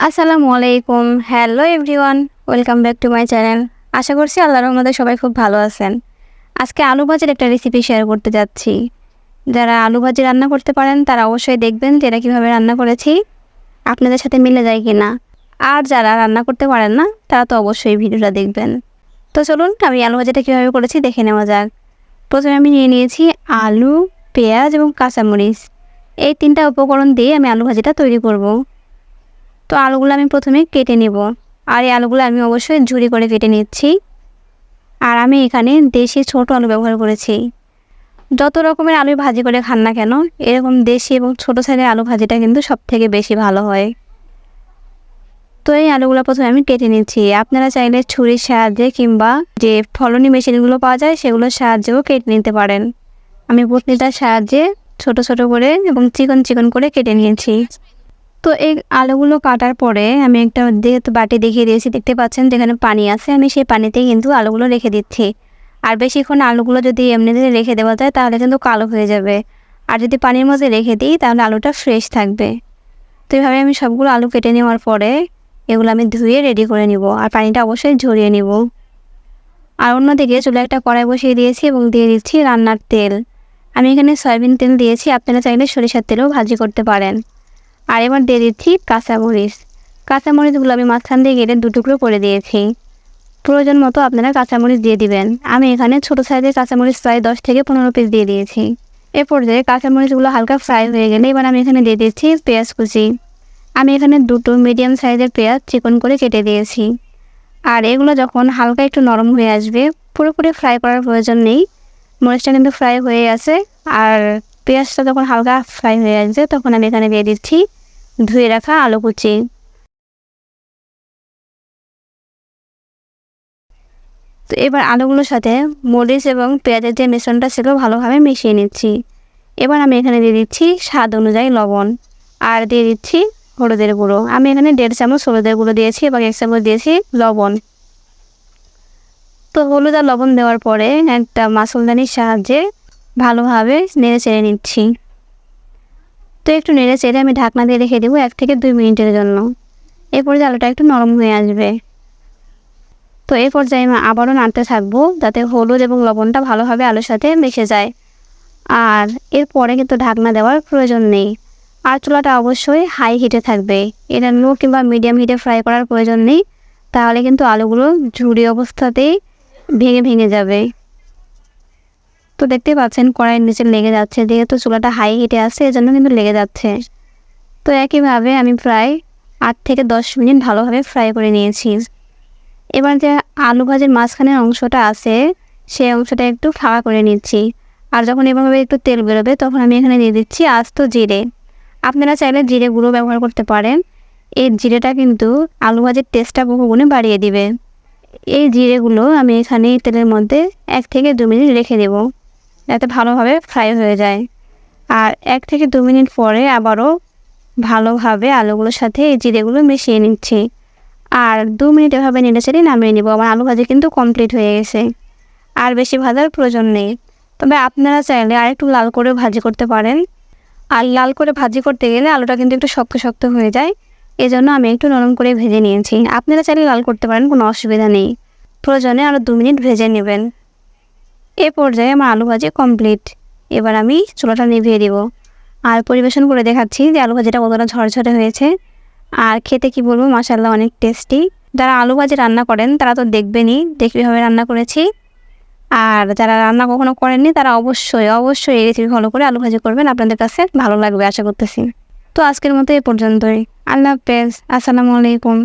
আসসালামু আলাইকুম। Hello everyone, welcome back to my channel. আশা করছি আল্লাহর রহমতে সবাই খুব ভালো আছেন। আজকে আলু ভাজির একটা রেসিপি শেয়ার করতে যাচ্ছি। যারা আলু ভাজি রান্না করতে পারেন তারা অবশ্যই দেখবেন যে এটা কীভাবে রান্না করেছি, আপনাদের সাথে মিলে যায় কি না। আর যারা রান্না করতে পারেন না তারা তো অবশ্যই ভিডিওটা দেখবেন। তো চলুন আমি আলু ভাজিটা কীভাবে করেছি দেখে নেওয়া যাক। প্রথমে আমি নিয়ে নিয়েছি আলু, পেঁয়াজ এবং কাঁচামরিচ। এই তিনটা উপকরণ দিয়ে আমি আলু ভাজিটা তৈরি করব। তো আলুগুলো আমি প্রথমে কেটে নেব, আর এই আলুগুলো আমি অবশ্যই ঝুরি করে কেটে নিচ্ছি। আর আমি এখানে দেশি ছোট আলু ব্যবহার করেছি। যত রকমের আলু ভাজি করে খান না কেন, এরকম দেশি এবং ছোট সাইজের আলু ভাজিটা কিন্তু সবথেকে বেশি ভালো হয়। তো এই আলুগুলো প্রথমে আমি কেটে নিচ্ছি। আপনারা চাইলে ছুরির সাহায্যে কিংবা যে ফলনি মেশিনগুলো পাওয়া যায় সেগুলোর সাহায্যেও কেটে নিতে পারেন। আমি বটনিটার সাহায্যে ছোট ছোট করে এবং চিকন চিকন করে কেটে নিয়েছি। তো এই আলুগুলো কাটার পরে আমি একটা যেহেতু বাটি দেখিয়ে দিয়েছি, দেখতে পাচ্ছেন যেখানে পানি আছে, আমি সেই পানিতেই কিন্তু আলুগুলো রেখে দিচ্ছি। আর বেশিক্ষণ আলুগুলো যদি এমনিতে রেখে দেওয়া যায় তাহলে কিন্তু কালো হয়ে যাবে, আর যদি পানির মধ্যে রেখে দিই তাহলে আলুটা ফ্রেশ থাকবে। তো এইভাবে আমি সবগুলো আলু কেটে নেওয়ার পরে এগুলো আমি ধুয়ে রেডি করে নিব, আর পানিটা অবশ্যই ঝরিয়ে নিব। আর অন্যদিকে চুলায় একটা কড়াই বসিয়ে দিয়েছি এবং দিয়ে দিচ্ছি রান্নার তেল। আমি এখানে সয়াবিন তেল দিয়েছি, আপনারা চাইলে সরিষার তেলেও ভাজি করতে পারেন। আর এবার দিয়ে দিচ্ছি কাঁচামরিচ। কাঁচামরিচগুলো আমি মাঝখান দিয়ে কেটে দুটুকরো করে দিয়েছি। প্রয়োজন মতো আপনারা কাঁচামরিচ দিয়ে দিবেন। আমি এখানে ছোটো সাইজের কাঁচামরিচ প্রায় 10 থেকে 15 পিস দিয়ে দিয়েছি। এ পর্যায়ে কাঁচামরিচগুলো হালকা ফ্রাই হয়ে গেলে এবার আমি এখানে দিয়ে দিচ্ছি পেঁয়াজ কুচি। আমি এখানে দুটো মিডিয়াম সাইজের পেঁয়াজ চিকন করে কেটে দিয়েছি। আর এগুলো যখন হালকা একটু নরম হয়ে আসবে, পুরোপুরি ফ্রাই করার প্রয়োজন নেই, মরিচটা কিন্তু ফ্রাই হয়ে আছে। আর পেঁয়াজটা যখন হালকা ফ্রাই হয়ে আসবে তখন আমি এখানে দিয়ে দিচ্ছি ধুয়ে রাখা আলু কুচি। তো এবার আলুগুলোর সাথে মরিচ এবং পেঁয়াজের যে মিশ্রণটা ছিল ভালোভাবে মিশিয়ে নিচ্ছি। এবার আমি এখানে দিয়ে দিচ্ছি স্বাদ অনুযায়ী লবণ, আর দিয়ে দিচ্ছি হলুদের গুঁড়ো। আমি এখানে 1.5 চামচ হলুদের গুঁড়ো দিয়েছি এবং 1 চামচ দিয়েছি লবণ। তো হলুদ আর লবণ দেওয়ার পরে একটা মাছলদানির সাহায্যে ভালোভাবে নেড়ে চেড়ে নিচ্ছি। তো একটু নেড়ে চেড়ে আমি ঢাকনা দিয়ে রেখে দেবো 1 থেকে 2 মিনিটের জন্য। এরপরে আলুটা একটু নরম হয়ে আসবে। তো এই পর্যায়ে আমি আবারও নাড়তে থাকবো যাতে হলুদ এবং লবণটা ভালোভাবে আলুর সাথে মিশে যায়। আর এরপরে কিন্তু ঢাকনা দেওয়ার প্রয়োজন নেই। আর চুলাটা অবশ্যই হাই হিটে থাকবে, এটা লো কিংবা মিডিয়াম হিটে ফ্রাই করার প্রয়োজন নেই, তাহলে কিন্তু আলুগুলো ঝুরি অবস্থাতেই ভেঙে ভেঙে যাবে। তো দেখতে পাচ্ছেন কড়াইয়ের নিচে লেগে যাচ্ছে, যেহেতু চুলাটা হাই হিটে আছে এজন্য কিন্তু লেগে যাচ্ছে। তো একইভাবে আমি প্রায় 8 থেকে 10 মিনিট ভালোভাবে ফ্রাই করে নিয়েছি। এবার যে আলু ভাজির মাঝখানের অংশটা আছে সেই অংশটা একটু ফাঁকা করে নিচ্ছি। আর যখন এভাবে একটু তেল বেরোবে তখন আমি এখানে দিয়ে দিচ্ছি আস্ত জিরে। আপনারা চাইলে জিরে গুঁড়ো ব্যবহার করতে পারেন। এই জিরেটা কিন্তু আলু ভাজির টেস্টটা বহুগুণে বাড়িয়ে দিবে। এই জিরেগুলো আমি এখানে তেলের মধ্যে 1 থেকে 2 মিনিট রেখে দেব যাতে ভালোভাবে ফ্রাই হয়ে যায়। আর 1 থেকে 2 মিনিট পরে আবারও ভালোভাবে আলুগুলোর সাথে এই জিরেগুলো মিশিয়ে নিচ্ছি। আর 2 মিনিট এভাবে নেড়েচেড়ে নামিয়ে নিব। আমার আলু ভাজি কিন্তু কমপ্লিট হয়ে গেছে, আর বেশি ভাজার প্রয়োজন নেই। তবে আপনারা চাইলে আর একটু লাল করে ভাজি করতে পারেন। আর লাল করে ভাজি করতে গেলে আলুটা কিন্তু একটু শক্ত শক্ত হয়ে যায়, এজন্য আমি একটু নরম করে ভেজে নিয়েছি। আপনারা চাইলে লাল করতে পারেন, কোনো অসুবিধা নেই। প্রয়োজনে আরও 2 মিনিট ভেজে নেবেন। এ পর্যায়ে আমার আলু ভাজি কমপ্লিট। এবার আমি চুলাটা নিভিয়ে দিব আর পরিবেশন করে দেখাচ্ছি যে আলু ভাজিটা কতটা ঝরঝরে হয়েছে। আর খেতে কি বলবো, মাশাআল্লাহ অনেক টেস্টি। যারা আলু ভাজি রান্না করেন তারা তো দেখবেনই যে কীভাবে রান্না করেছি। আর যারা রান্না কখনো করেননি তারা অবশ্যই অবশ্যই এই রেসিপি ফলো করে আলু ভাজি করবেন, আপনাদের কাছে ভালো লাগবে আশা করতেছি। তো আজকের মতো এ পর্যন্তই। আল্লাহ হাফেজ, আসসালামু আলাইকুম।